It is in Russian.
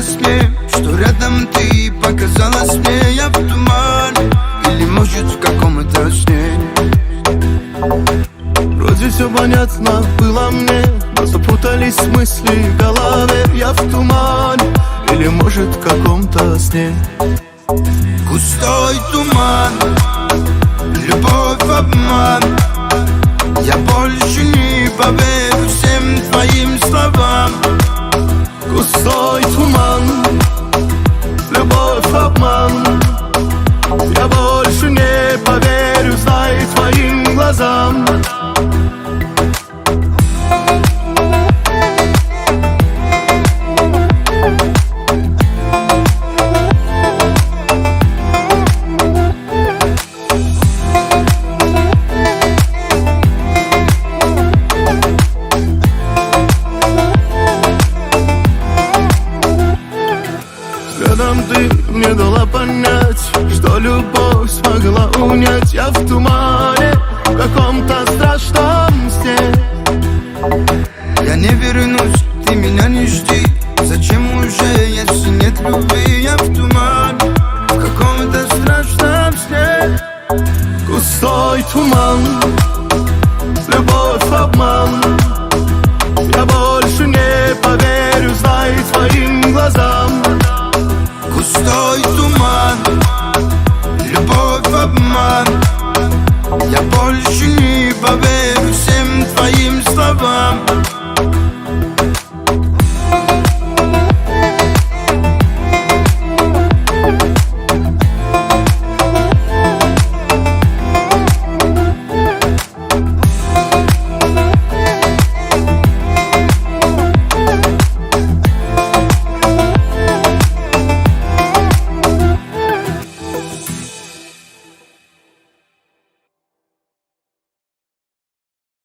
снилось мне, что рядом ты показалась мне. Я в тумане, или может в каком-то сне. Вроде все понятно было мне, но запутались мысли в голове. Я в тумане, или может в каком-то сне. Густой туман, любовь, обман. Я больше не поверю всем твоим словам. Густой туман, любовь, обман. Я больше не поверю, знай, твоим глазам. Взглядом ты мне дала понять, что любовь смогла унять. Я в тумане, в каком-то страшном сне. Я не вернусь, ты меня не жди. Зачем уже, если нет любви? Я в тумане, в каком-то страшном сне. Густой туман, любовь, обман. Я больше не поверю, знай, твоим глазам. Густой